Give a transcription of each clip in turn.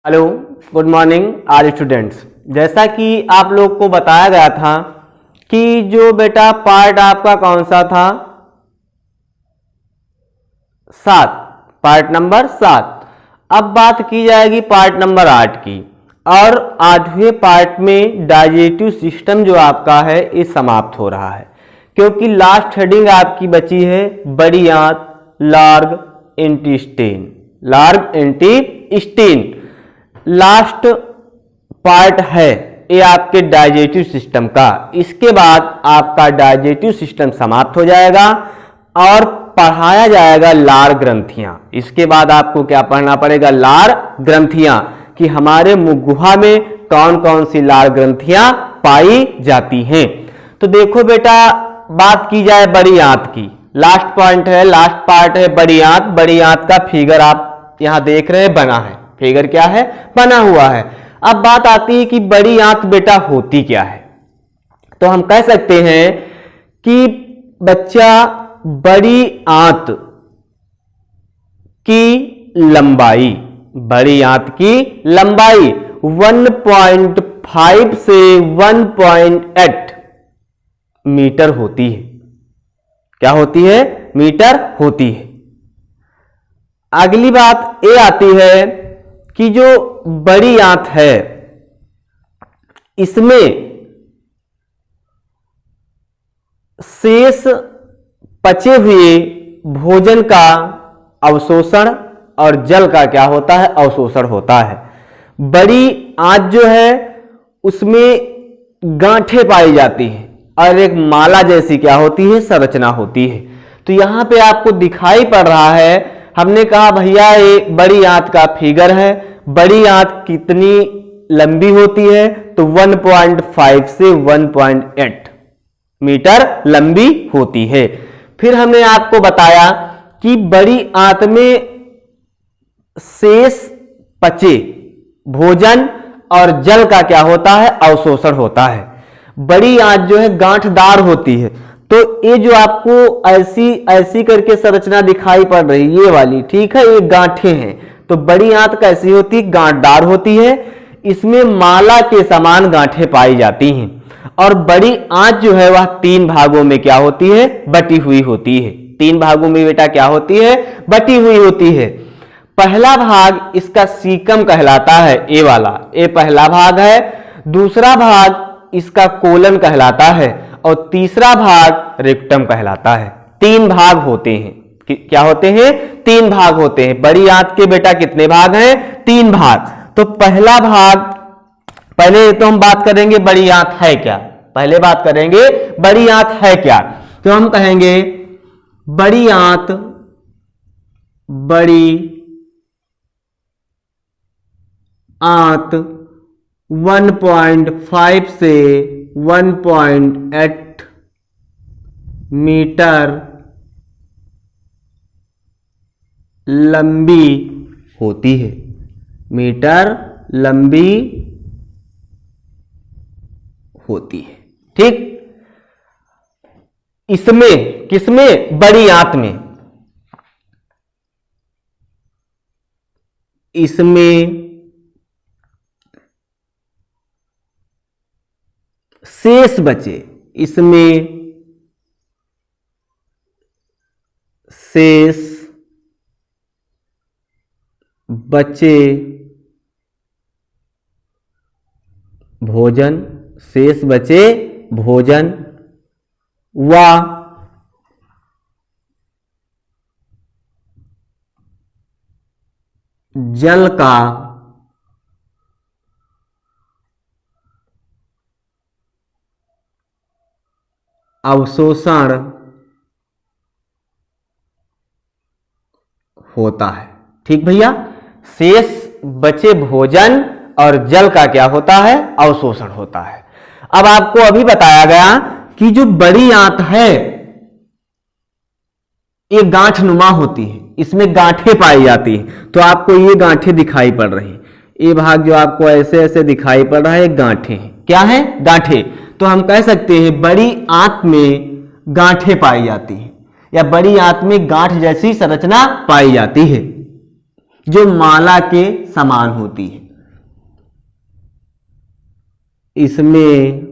Hello, good morning all students. जैसा कि आप लोग को बताया गया था कि जो बेटा पार्ट आपका कौन सा था, 7, पार्ट नंबर 7। अब बात की जाएगी पार्ट नंबर 8 की। और 8वें पार्ट में डाइजेस्टिव सिस्टम जो आपका है ये समाप्त हो रहा है, क्योंकि लास्ट हेडिंग आपकी बची है बड़ी आंत, large intestine. Large intestine last part है ये आपके डाइजेस्टिव सिस्टम का। इसके बाद आपका डाइजेस्टिव सिस्टम समाप्त हो जाएगा और पढ़ाया जाएगा लार ग्रंथियां। इसके बाद आपको क्या पढ़ना पड़ेगा? लार ग्रंथियां, कि हमारे मुख गुहा में कौन कौन सी लार ग्रंथियां पाई जाती हैं। तो देखो बेटा, बात की जाए बड़ी आंत की। लास्ट पॉइंट है, लास्ट पार्ट है बड़ी आंत। बड़ी आंत का फिगर आप यहां देख रहे हैं, बना है। फिगर क्या है? बना हुआ है। अब बात आती है कि बड़ी आंत बेटा होती क्या है। तो हम कह सकते हैं कि बच्चा बड़ी आंत की लंबाई, बड़ी आंत की लंबाई 1.5 से 1.8 मीटर होती है। क्या होती है? मीटर होती है। अगली बात ये आती है कि जो बड़ी आंत है इसमें शेष पचे हुए भोजन का अवशोषण और जल का क्या होता है? अवशोषण होता है। बड़ी आंत जो है उसमें गांठें पाई जाती हैं और एक माला जैसी क्या होती है? संरचना होती है। तो यहां पे आपको दिखाई पड़ रहा है, हमने कहा भैया ये बड़ी आंत का फिगर है। बड़ी आंत कितनी लंबी होती है? तो 1.5 से 1.8 मीटर लंबी होती है। फिर हमने आपको बताया कि बड़ी आंत में शेष पचे भोजन और जल का क्या होता है? अवशोषण होता है। बड़ी आंत जो है गांठदार होती है। तो ये जो आपको ऐसी ऐसी करके संरचना दिखाई पड़ रही है, ये वाली, ठीक है, ये गांठें हैं। तो बड़ी आंत कैसी होती है? गांठदार होती है। इसमें माला के समान गांठें पाई जाती हैं। और बड़ी आंत जो है वह 3 भागों में क्या होती है? बटी हुई होती है। 3 भागों में बेटा क्या होती है? बटी हुई होती है। पहला भाग इसका सीकम कहलाता है, ये वाला, ये पहला भाग है। दूसरा भाग इसका कोलन कहलाता है और तीसरा भाग रेक्टम कहलाता है। 3 भाग होते हैं। क्या होते हैं? 3 भाग होते हैं। बड़ी आंत के बेटा कितने भाग हैं? 3 भाग। तो पहला भाग, पहले तो हम बात करेंगे बड़ी आंत है क्या। पहले बात करेंगे बड़ी आंत है क्या। तो हम कहेंगे बड़ी आंत, बड़ी आंत 1.5 से 1.8 मीटर लंबी होती है। मीटर लंबी होती है, ठीक। इसमें, किसमें? बड़ी आंत में। इसमें शेष बचे, इसमें शेष बचे भोजन, शेष बचे भोजन व जल का अवशोषण होता है। ठीक भैया, शेष बचे भोजन और जल का क्या होता है? अवशोषण होता है। अब आपको अभी बताया गया कि जो बड़ी आंत है ये गांठनुमा होती है, इसमें गांठें पाई जाती हैं। तो आपको ये गांठें दिखाई पड़ रही हैं। ये भाग जो आपको ऐसे ऐसे दिखाई पड़ रहा है, गांठें हैं। क्या है? गांठें। तो हम कह सकते हैं बड़ी आंत में गांठें पाई जाती हैं, या बड़ी आंत में गांठ जैसी संरचना पाई जाती है जो माला के समान होती है। इसमें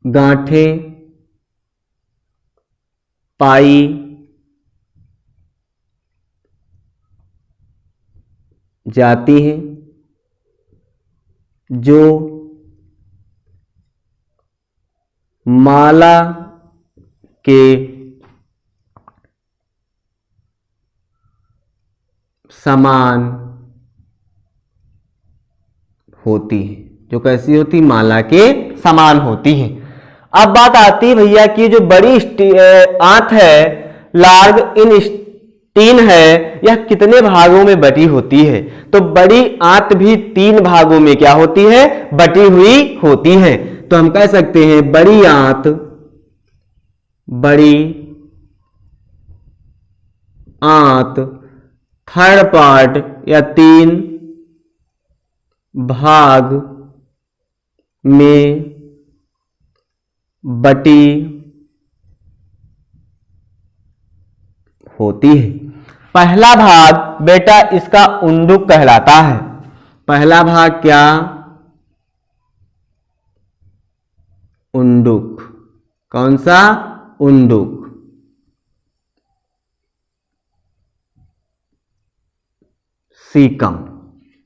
गांठें पाई जाती हैं जो माला के समान होती है, जो कैसी होती, माला के समान होती है। अब बात आती है भैया कि जो बड़ी आंत है, लार्ग इंटेस्टाइन है, यह कितने भागों में बटी होती है? तो बड़ी आंत भी 3 भागों में क्या होती है, बटी हुई होती है। तो हम कह सकते हैं बड़ी आंत थर्ड पार्ट या 3 भाग में बटी होती है। पहला भाग बेटा इसका उंडुक कहलाता है। पहला भाग क्या, उंडुक। कौन सा, उंडुक। सीकम,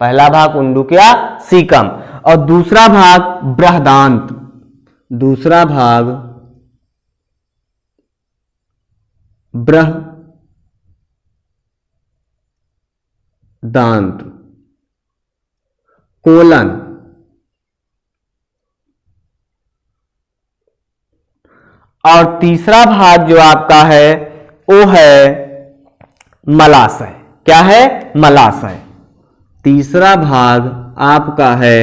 पहला भाग उंडुक या सीकम। और दूसरा भाग बृहदांत, दूसरा भाग बृहदांत कोलन। और तीसरा भाग जो आपका है वो है मलाशय। क्या है, मलाशय। तीसरा भाग आपका है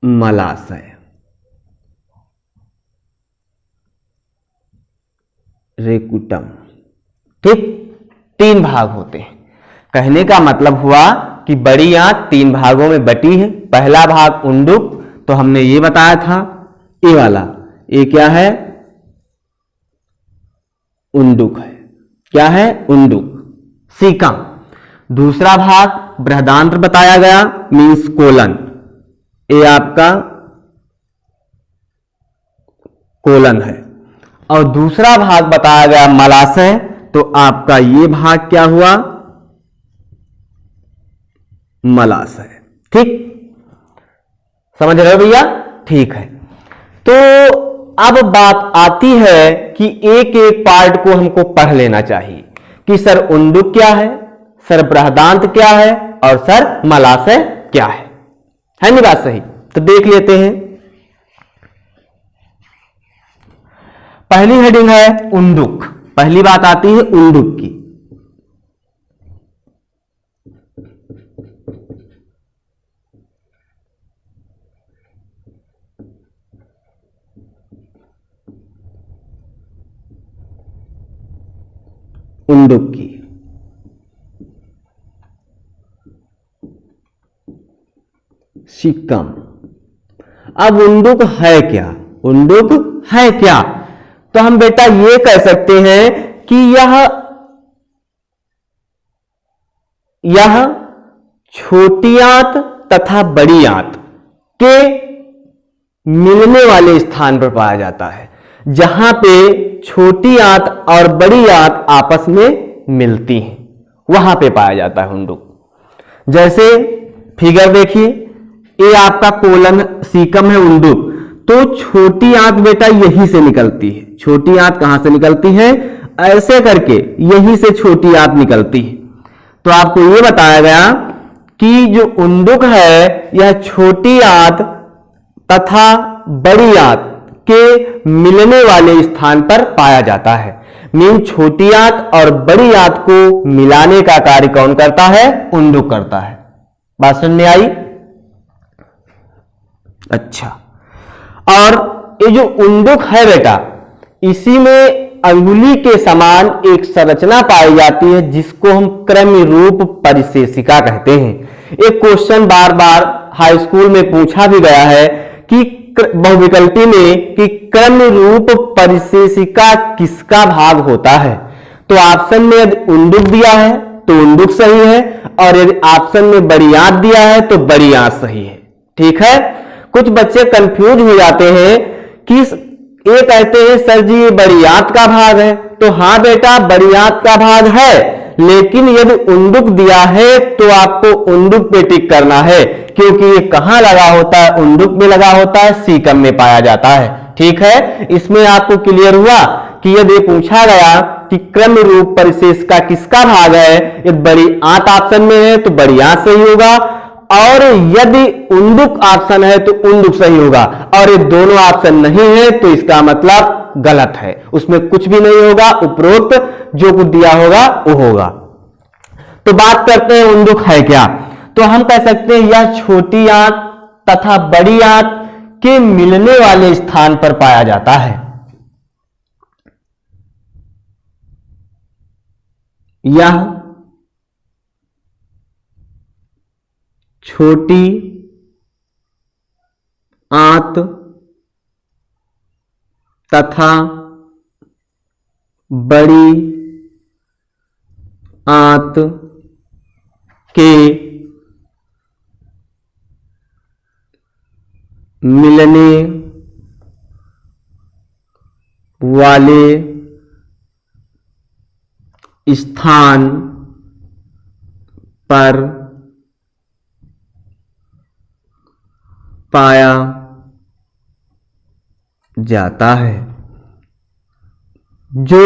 मलाशय। रेकुटम। ठीक, 3 भाग होते हैं। कहने का मतलब हुआ कि बड़ी आंत 3 भागों में बटी है। पहला भाग उंडुक, तो हमने ये बताया था, ये वाला, ये क्या है, उंडुक है। क्या है, उंडुक, सीकम। दूसरा भाग बृहदांत्र बताया गया, मीन्स कोलन। ये आपका कोलन है। और दूसरा भाग बताया गया मलाशय, तो आपका ये भाग क्या हुआ, मलाशय। ठीक, समझ रहे हो भैया? ठीक है। तो अब बात आती है कि एक एक पार्ट को हमको पढ़ लेना चाहिए कि सर उंडुक क्या है, सर बृहदांत क्या है और सर मलाशय क्या है नहीं बात सही? तो देख लेते हैं। पहली हेडिंग है उंडुक। पहली बात आती है उंडुक की। उंडुक की सीकम। अब उंडुक है क्या, उंडुक है क्या? तो हम बेटा ये कह सकते हैं कि यह छोटी आंत तथा बड़ी आंत के मिलने वाले स्थान पर पाया जाता है, जहां पे छोटी आंत और बड़ी आंत आपस में मिलती हैं, वहां पे पाया जाता है उंडुक। जैसे फिगर देखिए, ये आपका कोलन सीकम है उंडुक, तो छोटी आंत बेटा यहीं से निकलती है। छोटी आंत कहां से निकलती है? ऐसे करके यहीं से छोटी आंत निकलती है। तो आपको यह बताया गया कि जो उंडुक है यह छोटी आंत तथा बड़ी आंत के मिलने वाले स्थान पर पाया जाता है। मीन छोटी आंत और बड़ी आंत को मिलाने का कार्य कौन करता है? उंडुक करता है। बात समझ में आई? अच्छा, और ये जो उंडुक है बेटा, इसी में अंगुली के समान एक संरचना पाई जाती है जिसको हम क्रम रूप परिशेषिका कहते हैं। एक क्वेश्चन बार बार हाई स्कूल में पूछा भी गया है कि बहुविकल्पी में कि क्रम रूप परिशेषिका किसका भाग होता है? तो ऑप्शन में यदि उंडुक दिया है तो उंडुक सही है, और यदि ऑप्शन में बड़ी आंत दिया है तो बड़ी आंत सही है। ठीक है, कुछ बच्चे कंफ्यूज हो जाते हैं कि ये कहते हैं सर जी ये बड़ी आंत का भाग है, तो हाँ बेटा बड़ी आंत का भाग है, लेकिन यदि उंडुक दिया है तो आपको उंडुक पे टिक करना है, क्योंकि ये कहां लगा होता है, उंडुक में लगा होता है, सीकम में पाया जाता है। ठीक है, इसमें आपको क्लियर हुआ कि यदि पूछा गया कि क्रम रूप परिशेष का किसका भाग है, यदि बड़ी आंत ऑप्शन में है तो बड़ी आंत सही होगा, और यदि उंडुक ऑप्शन है तो उंडुक सही होगा, और ये दोनों ऑप्शन नहीं है तो इसका मतलब गलत है, उसमें कुछ भी नहीं होगा, उपरोक्त जो कुछ दिया होगा वो होगा। तो बात करते हैं उंडुक है क्या। तो हम कह सकते हैं यह छोटी आंत तथा बड़ी आंत के मिलने वाले स्थान पर पाया जाता है। यह छोटी आंत तथा बड़ी आंत के मिलने वाले स्थान पर पाया जाता है। जो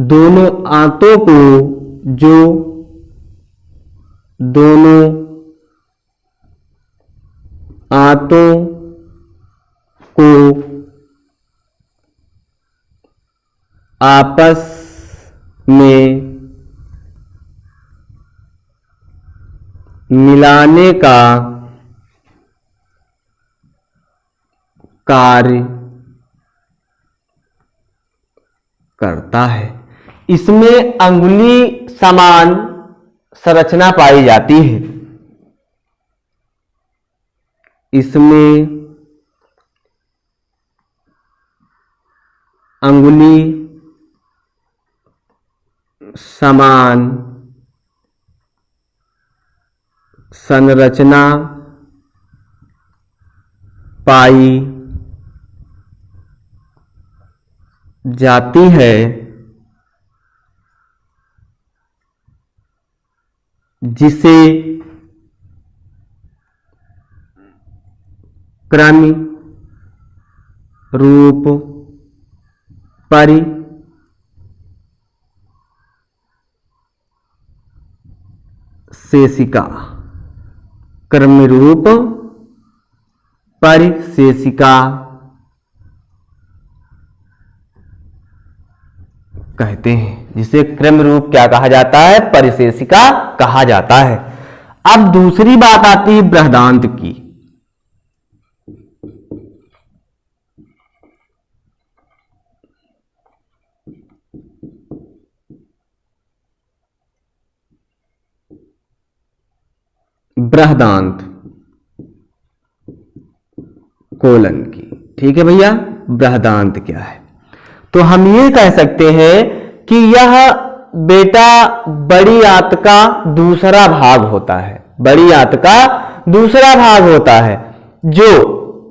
दोनों आंतों को आपस में मिलाने का कार्य करता है। इसमें अंगुली समान संरचना पाई जाती है। इसमें अंगुली समान संरचना पाई जाती है, जिसे क्रम रूप परिशेषिका क्रम रूप परिशेषिका कहते हैं, जिसे क्रम रूप क्या कहा जाता है, परिशेषिका कहा जाता है। अब दूसरी बात आती है बृहदान्त की। बृहदान्त कोलन की। ठीक है भैया, बृहदान्त क्या है, तो हम ये कह सकते हैं कि यह बेटा बड़ी आंत का दूसरा भाग होता है। बड़ी आंत का दूसरा भाग होता है जो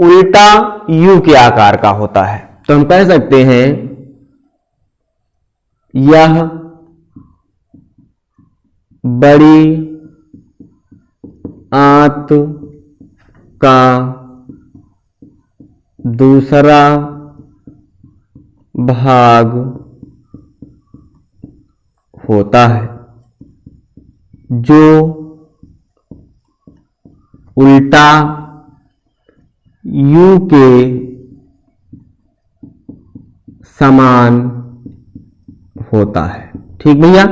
उल्टा यू के आकार का होता है। तो हम कह सकते हैं यह बड़ी आंत का दूसरा भाग होता है जो उल्टा यू के समान होता है। ठीक भैया,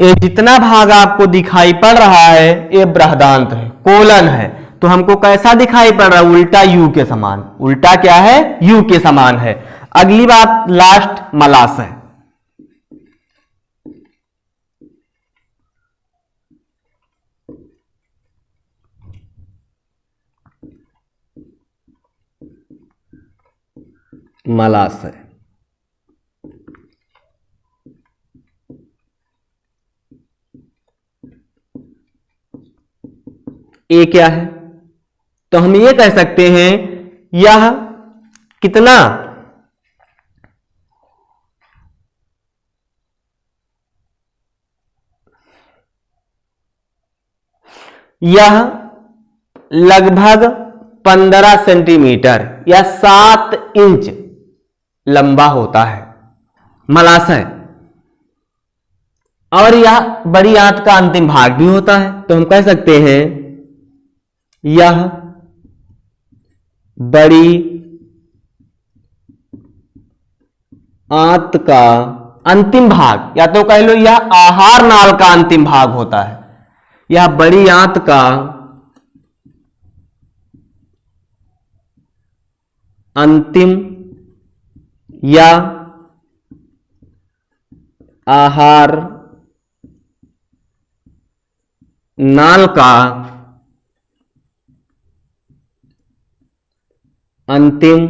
ये जितना भाग आपको दिखाई पड़ रहा है ये बृहदान्त है, कोलन है। तो हमको कैसा दिखाई पड़ रहा है, उल्टा यू के समान। उल्टा क्या है, यू के समान है। अगली बात लास्ट मलाशय। मलाशय ए क्या है? तो हम ये कह सकते हैं यह कितना, यह लगभग 15 सेंटीमीटर या 7 इंच लंबा होता है, मलाशय। और यह बड़ी आंत का अंतिम भाग भी होता है। तो हम कह सकते हैं यह बड़ी आंत का अंतिम भाग, या तो कह लो यह आहार नाल का अंतिम भाग होता है। यह बड़ी आंत का अंतिम या आहार नाल का अंतिम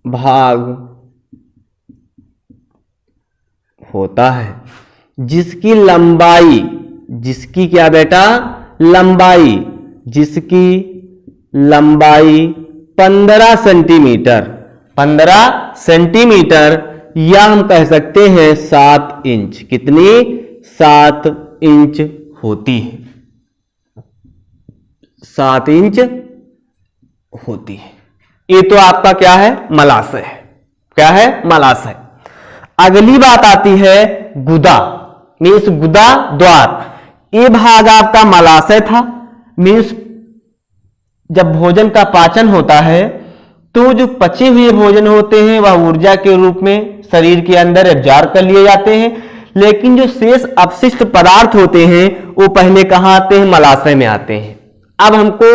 भाग होता है, जिसकी लंबाई, जिसकी क्या बेटा, लंबाई, जिसकी लंबाई 15 सेंटीमीटर, 15 सेंटीमीटर, या हम कह सकते हैं 7 इंच। कितनी? 7 इंच होती है, 7 इंच होती है। ये तो आपका क्या है, मलाशय है। क्या है? मलाशय। अगली बात आती है गुदा, मीन्स गुदा द्वार। ये भाग आपका मलाशय था, मीन्स जब भोजन का पाचन होता है तो जो पचे हुए भोजन होते हैं वह ऊर्जा के रूप में शरीर के अंदर एब्जॉर्ब कर लिए जाते हैं, लेकिन जो शेष अपशिष्ट पदार्थ होते हैं वो पहले कहां आते हैं? मलाशय में आते हैं। अब हमको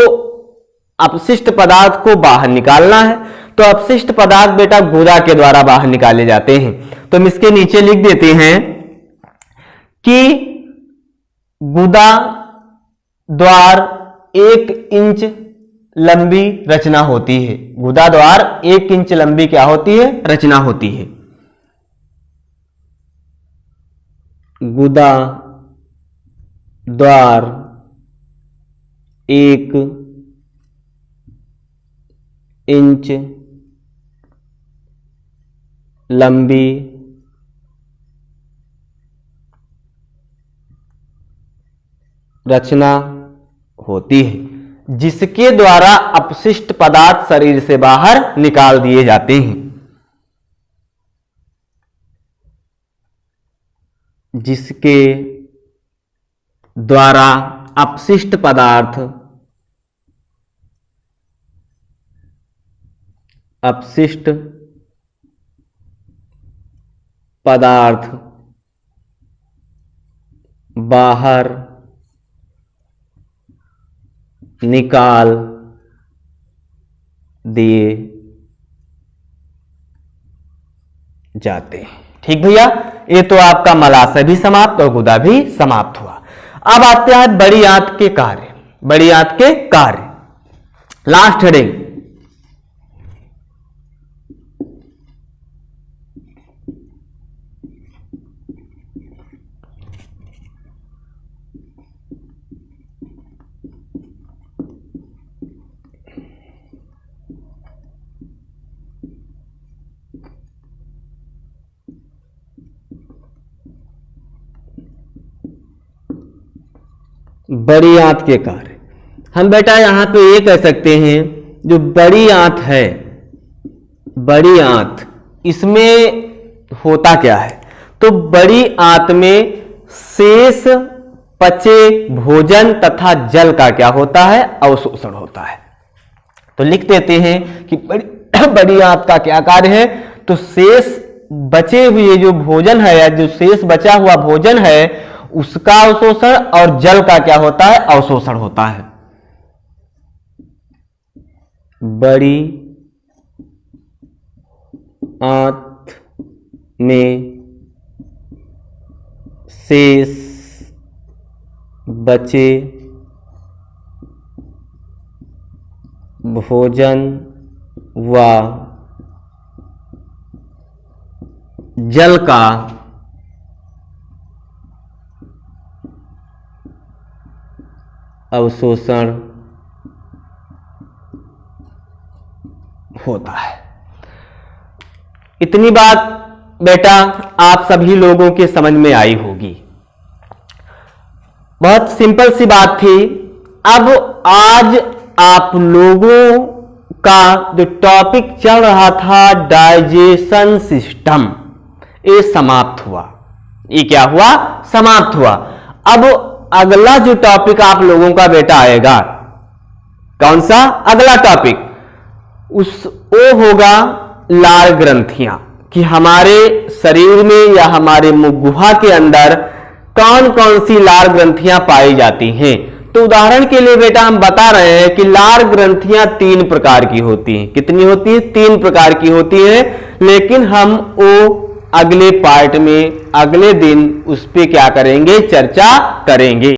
अपशिष्ट पदार्थ को बाहर निकालना है, तो अपशिष्ट पदार्थ बेटा गुदा के द्वारा बाहर निकाले जाते हैं। तो हम इसके नीचे लिख देते हैं कि गुदा द्वार 1 इंच लंबी रचना होती है। गुदा द्वार 1 इंच लंबी क्या होती है? रचना होती है। गुदा द्वार 1 इंच लंबी रचना होती है, जिसके द्वारा अपशिष्ट पदार्थ शरीर से बाहर निकाल दिए जाते हैं। जिसके द्वारा अपशिष्ट पदार्थ बाहर निकाल दिए जाते हैं। ठीक भैया, ये तो आपका मलाशय भी समाप्त और गुदा भी समाप्त हुआ। अब आते हैं बड़ी आंत के कार्य। बड़ी आंत के कार्य, लास्ट हेडिंग। बड़ी आंत के कार्य, हम बेटा यहां पे ये कह सकते हैं जो बड़ी आंत है, बड़ी आंत, इसमें होता क्या है? तो बड़ी आंत में शेष पचे भोजन तथा जल का क्या होता है? अवशोषण होता है। तो लिख देते हैं कि बड़ी आंत का क्या कार्य है? तो शेष बचे हुए जो भोजन है या जो शेष बचा हुआ भोजन है उसका अवशोषण, और जल का क्या होता है? अवशोषण होता है। बड़ी आंत में शेष बचे भोजन व जल का अवशोषण होता है। इतनी बात बेटा आप सभी लोगों के समझ में आई होगी। बहुत सिंपल सी बात थी। अब आज आप लोगों का जो टॉपिक चल रहा था डाइजेशन सिस्टम, ये समाप्त हुआ। ये क्या हुआ? समाप्त हुआ। अब अगला जो टॉपिक आप लोगों का बेटा आएगा, कौन सा अगला टॉपिक? वो होगा लार ग्रंथियां, कि हमारे शरीर में या हमारे मुख गुहा के अंदर कौन कौन सी लार ग्रंथियां पाई जाती हैं। तो उदाहरण के लिए बेटा हम बता रहे हैं कि लार ग्रंथियां 3 प्रकार की होती हैं। कितनी होती हैं? 3 प्रकार की होती हैं। लेकिन हम वो अगले पार्ट में अगले दिन उस पर क्या करेंगे? चर्चा करेंगे।